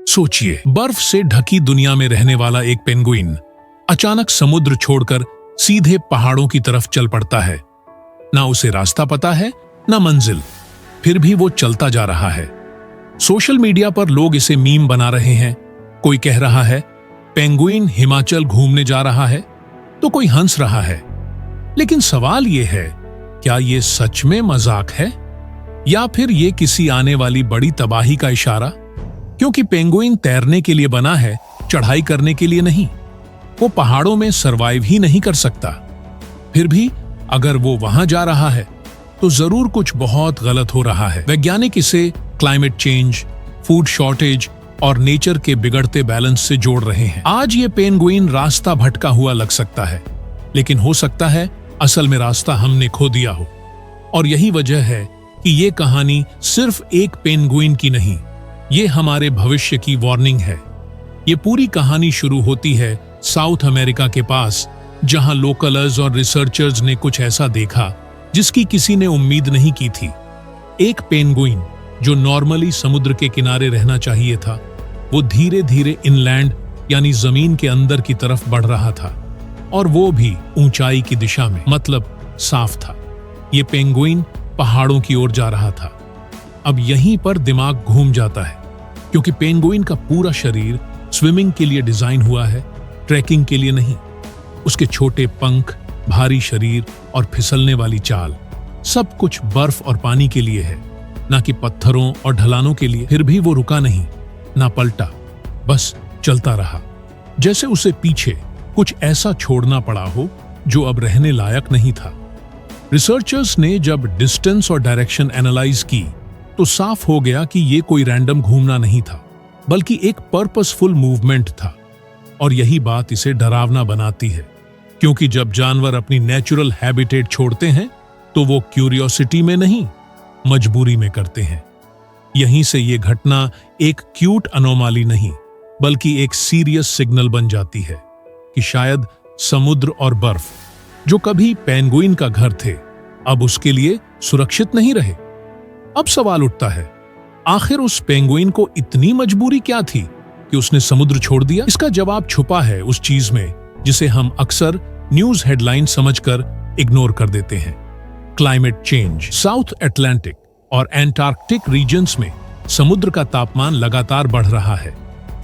सोचिए, बर्फ से ढकी दुनिया में रहने वाला एक पेंगुइन अचानक समुद्र छोड़कर सीधे पहाड़ों की तरफ चल पड़ता है। ना उसे रास्ता पता है, ना मंजिल, फिर भी वो चलता जा रहा है। सोशल मीडिया पर लोग इसे मीम बना रहे हैं। कोई कह रहा है पेंगुइन हिमाचल घूमने जा रहा है, तो कोई हंस रहा है। लेकिन सवाल ये है, क्या ये सच में मजाक है या फिर ये किसी आने वाली बड़ी तबाही का इशारा? क्योंकि पेंगुइन तैरने के लिए बना है, चढ़ाई करने के लिए नहीं। वो पहाड़ों में सरवाइव ही नहीं कर सकता। फिर भी अगर वो वहां जा रहा है तो जरूर कुछ बहुत गलत हो रहा है। वैज्ञानिक इसे क्लाइमेट चेंज, फूड शॉर्टेज और नेचर के बिगड़ते बैलेंस से जोड़ रहे हैं। आज ये पेंगुइन रास्ता भटका हुआ लग सकता है, लेकिन हो सकता है असल में रास्ता हमने खो दिया हो। और यही वजह है कि ये कहानी सिर्फ एक पेंगुइन की नहीं, ये हमारे भविष्य की वार्निंग है। ये पूरी कहानी शुरू होती है साउथ अमेरिका के पास, जहां लोकलर्स और रिसर्चर्स ने कुछ ऐसा देखा जिसकी किसी ने उम्मीद नहीं की थी। एक पेंगुइन जो नॉर्मली समुद्र के किनारे रहना चाहिए था, वो धीरे धीरे इनलैंड यानी जमीन के अंदर की तरफ बढ़ रहा था, और वो भी ऊंचाई की दिशा में, मतलब साफ था। ये पेंगुइन पहाड़ों की ओर जा रहा था। अब यहीं पर दिमाग घूम जाता है, क्योंकि पेंगुइन का पूरा शरीर स्विमिंग के लिए डिजाइन हुआ है, ट्रैकिंग के लिए नहीं। उसके छोटे पंख, भारी शरीर और फिसलने वाली चाल, सब कुछ बर्फ और पानी के लिए है, ना कि पत्थरों और ढलानों के लिए। फिर भी वो रुका नहीं, ना पलटा, बस चलता रहा, जैसे उसे पीछे कुछ ऐसा छोड़ना पड़ा हो जो अब रहने लायक नहीं था। रिसर्चर्स ने जब डिस्टेंस और डायरेक्शन एनालाइज की तो साफ हो गया कि ये कोई रैंडम घूमना नहीं था, बल्कि एक पर्पसफुल मूवमेंट था। और यही बात इसे डरावना बनाती है, क्योंकि जब जानवर अपनी नेचुरल हैबिटेट छोड़ते हैं तो वो क्यूरियोसिटी में नहीं, मजबूरी में करते हैं। यहीं से ये घटना एक क्यूट अनोमाली नहीं, बल्कि एक सीरियस सिग्नल बन जाती है कि शायद समुद्र और बर्फ, जो कभी पेंगुइन का घर थे, अब उसके लिए सुरक्षित नहीं रहे। अब सवाल उठता है, आखिर उस पेंगुइन को इतनी मजबूरी क्या थी कि उसने समुद्र छोड़ दिया? इसका जवाब छुपा है उस चीज में जिसे हम अक्सर न्यूज हेडलाइन समझकर इग्नोर कर देते हैं। Climate change. साउथ अटलांटिक और एंटार्कटिक रीजन्स में समुद्र का तापमान लगातार बढ़ रहा है,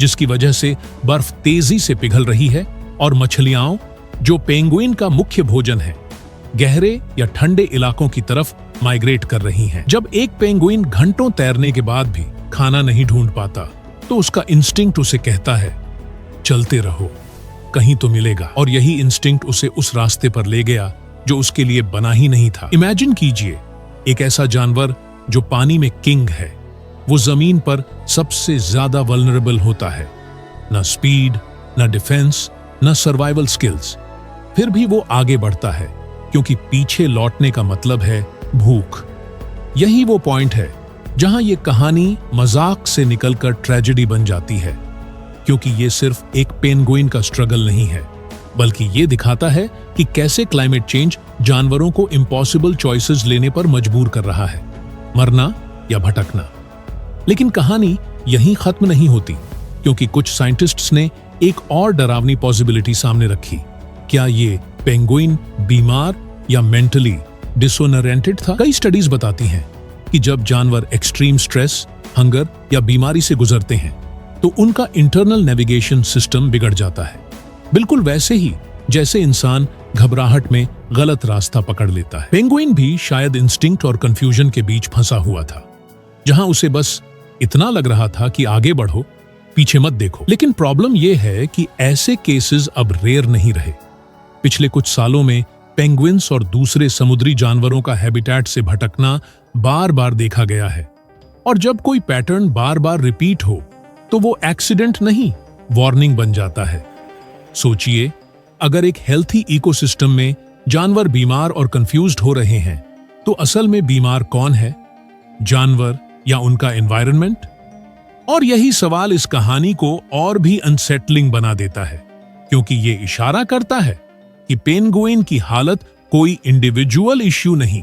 जिसकी वजह से बर्फ तेजी से पिघल रही है और मछलियां, जो पेंगुइन का मुख्य भोजन है, गहरे या ठंडे इलाकों की तरफ माइग्रेट कर रही हैं। जब एक पेंगुइन घंटों तैरने के बाद भी खाना नहीं ढूंढ पाता, तो उसका इंस्टिंक्ट उसे कहता है, चलते रहो, कहीं तो मिलेगा। और यही इंस्टिंक्ट उसे उस रास्ते पर ले गया जो उसके लिए बना ही नहीं था। इमेजिन कीजिए, एक ऐसा जानवर जो पानी में किंग है, वो जमीन पर सबसे ज्यादा वल्नरेबल होता है। न स्पीड, न डिफेंस, न सर्वाइवल स्किल्स, फिर भी वो आगे बढ़ता है, क्योंकि पीछे लौटने का मतलब है भूख। यही वो पॉइंट है जहां ये कहानी मजाक से निकलकर ट्रेजेडी बन जाती है, क्योंकि ये सिर्फ एक पेंगुइन का स्ट्रगल नहीं है, बल्कि ये दिखाता है कि कैसे क्लाइमेट चेंज जानवरों को इम्पॉसिबल चॉइसेस लेने पर मजबूर कर रहा है, मरना या भटकना। लेकिन कहानी यहीं खत्म नहीं होती, क्योंकि कुछ साइंटिस्ट्स ने एक और डरावनी पॉसिबिलिटी सामने रखी। क्या ये पेंगुइन बीमार या मेंटली डिसोनरेंटेड था? कई स्टडीज बताती हैं कि जब जानवर एक्सट्रीम स्ट्रेस, हंगर या बीमारी से गुजरते हैं तो उनका इंटरनल नेविगेशन सिस्टम बिगड़ जाता है, बिल्कुल वैसे ही जैसे इंसान घबराहट में गलत रास्ता पकड़ लेता है। पेंगुइन भी शायद इंस्टिंक्ट और कंफ्यूजन के बीच फंसा हुआ था, जहां उसे बस इतना लग रहा था कि आगे बढ़ो, पीछे मत देखो। लेकिन प्रॉब्लम यह है कि ऐसे केसेस अब रेयर नहीं रहे। पिछले कुछ सालों में पेंगुइन्स और दूसरे समुद्री जानवरों का हैबिटेट से भटकना बार बार देखा गया है, और जब कोई पैटर्न बार बार रिपीट हो तो वो एक्सीडेंट नहीं, वार्निंग बन जाता है। सोचिए, अगर एक हेल्थी इकोसिस्टम में जानवर बीमार और कंफ्यूज्ड हो रहे हैं, तो असल में बीमार कौन है, जानवर या उनका एनवायरनमेंट? और यही सवाल इस कहानी को और भी अनसेटलिंग बना देता है, क्योंकि ये इशारा करता है कि पेंगुइन की हालत कोई इंडिविजुअल इश्यू नहीं,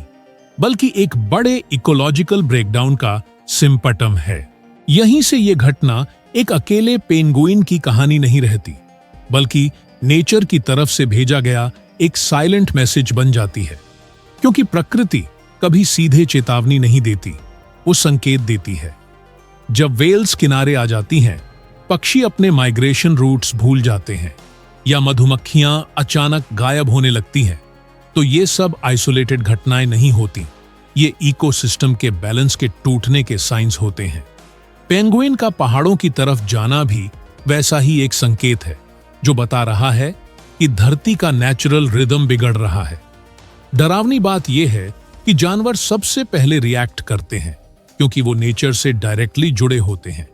बल्कि एक बड़े इकोलॉजिकल ब्रेकडाउन का सिम्पटम है। यहीं से ये घटना एक अकेले पेंगुइन की कहानी नहीं रहती, बल्कि नेचर की तरफ से भेजा गया एक साइलेंट मैसेज बन जाती है। क्योंकि प्रकृति कभी सीधे चेतावनी नहीं देती, वो संकेत देती है। जब वेल्स किनारे आ जाती हैं, पक्षी अपने माइग्रेशन रूट्स भूल जाते हैं या मधुमक्खियां अचानक गायब होने लगती हैं, तो ये सब आइसोलेटेड घटनाएं नहीं होती, ये इकोसिस्टम के बैलेंस के टूटने के साइंस होते हैं। पेंगुइन का पहाड़ों की तरफ जाना भी वैसा ही एक संकेत है, जो बता रहा है कि धरती का नेचुरल रिदम बिगड़ रहा है। डरावनी बात यह है कि जानवर सबसे पहले रिएक्ट करते हैं, क्योंकि वो नेचर से डायरेक्टली जुड़े होते हैं,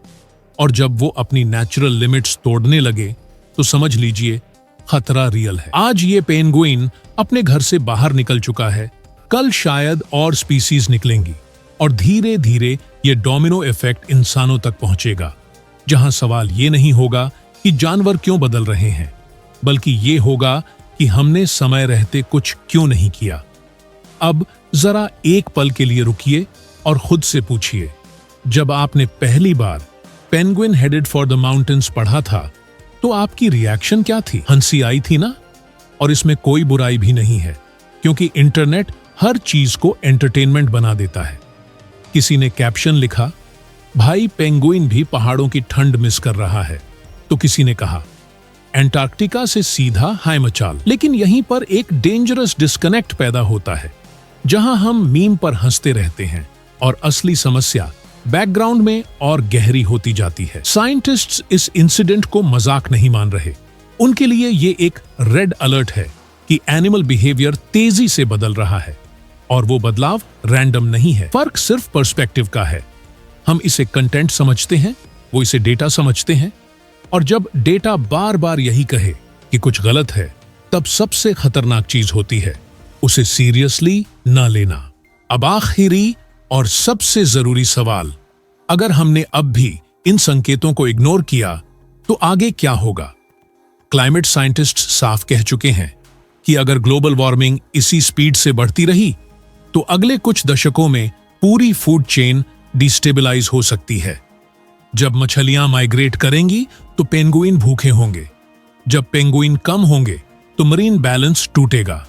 और जब वो अपनी नेचुरल लिमिट्स तोड़ने लगे तो समझ लीजिए खतरा रियल है। आज ये पेंगुइन अपने घर से बाहर निकल चुका है, कल शायद और स्पीसीज निकलेंगी, और धीरे धीरे ये डोमिनो इफेक्ट इंसानों तक पहुंचेगा, जहां सवाल ये नहीं होगा कि जानवर क्यों बदल रहे हैं, बल्कि ये होगा कि हमने समय रहते कुछ क्यों नहीं किया। अब जरा एक पल के लिए रुकिए और खुद से पूछिए, जब आपने पहली बार penguin headed for the mountains पढ़ा था तो आपकी रिएक्शन क्या थी? हंसी आई थी ना? और इसमें कोई बुराई भी नहीं है, क्योंकि इंटरनेट हर चीज को एंटरटेनमेंट बना देता है। किसी ने कैप्शन लिखा, भाई पेंगुइन भी पहाड़ों की ठंड मिस कर रहा है, तो किसी ने कहा एंटार्क्टिका से सीधा हाय मचाल। लेकिन यहीं पर एक डेंजरस डिस्कनेक्ट पैदा होता है, जहां हम मीम पर हंसते रहते हैं और असली समस्या बैकग्राउंड में और गहरी होती जाती है। साइंटिस्ट्स इस इंसिडेंट को मजाक नहीं मान रहे, उनके लिए ये एक रेड अलर्ट है कि एनिमल बिहेवियर तेजी से बदल रहा है, और वो बदलाव रैंडम नहीं है। फर्क सिर्फ पर्सपेक्टिव का है। हम इसे कंटेंट समझते हैं, वो इसे डेटा समझते हैं, और जब डेटा बार बार यही कहे कि कुछ गलत है, तब सबसे खतरनाक चीज होती है उसे सीरियसली न लेना। अब आखिरी और सबसे जरूरी सवाल, अगर हमने अब भी इन संकेतों को इग्नोर किया तो आगे क्या होगा? क्लाइमेट साइंटिस्ट साफ कह चुके हैं कि अगर ग्लोबल वार्मिंग इसी स्पीड से बढ़ती रही तो अगले कुछ दशकों में पूरी फूड चेन डिस्टेबलाइज हो सकती है। जब मछलियां माइग्रेट करेंगी तो पेंगुइन भूखे होंगे, जब पेंगुइन कम होंगे तो मरीन बैलेंस टूटेगा,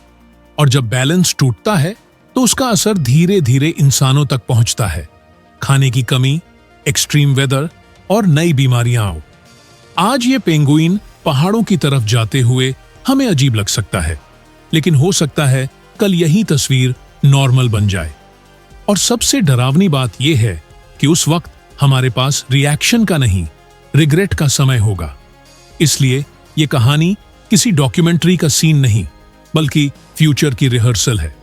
और जब बैलेंस टूटता है तो उसका असर धीरे धीरे इंसानों तक पहुंचता है। खाने की कमी, एक्सट्रीम वेदर और नई बीमारियां। आज ये पेंगुइन पहाड़ों की तरफ जाते हुए हमें अजीब लग सकता है, लेकिन हो सकता है कल यही तस्वीर नॉर्मल बन जाए। और सबसे डरावनी बात यह है कि उस वक्त हमारे पास रिएक्शन का नहीं, रिग्रेट का समय होगा। इसलिए ये कहानी किसी डॉक्यूमेंट्री का सीन नहीं, बल्कि फ्यूचर की रिहर्सल है।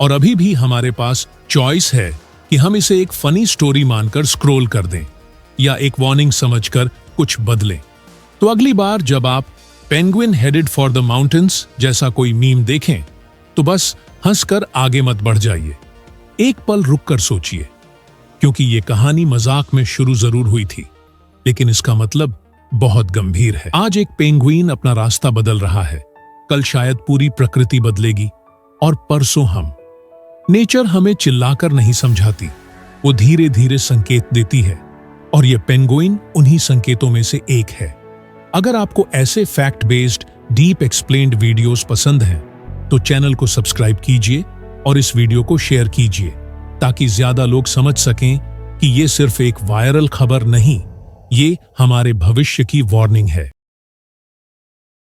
और अभी भी हमारे पास चॉइस है कि हम इसे एक फनी स्टोरी मानकर स्क्रॉल कर दें या एक वार्निंग समझकर कुछ बदलें। तो अगली बार जब आप penguin headed for the mountains जैसा कोई मीम देखें, तो बस हंसकर आगे मत बढ़ जाइए, एक पल रुककर सोचिए, क्योंकि ये कहानी मजाक में शुरू जरूर हुई थी, लेकिन इसका मतलब बहुत गंभीर है। आज एक पेंगुइन अपना रास्ता बदल रहा है, कल शायद पूरी प्रकृति बदलेगी, और परसों हम। नेचर हमें चिल्लाकर नहीं समझाती, वो धीरे धीरे संकेत देती है, और ये पेंगुइन उन्हीं संकेतों में से एक है। अगर आपको ऐसे fact based deep explained videos पसंद हैं, तो चैनल को सब्सक्राइब कीजिए और इस वीडियो को शेयर कीजिए, ताकि ज्यादा लोग समझ सकें कि ये सिर्फ एक वायरल खबर नहीं, ये हमारे भविष्य की वार्निंग है।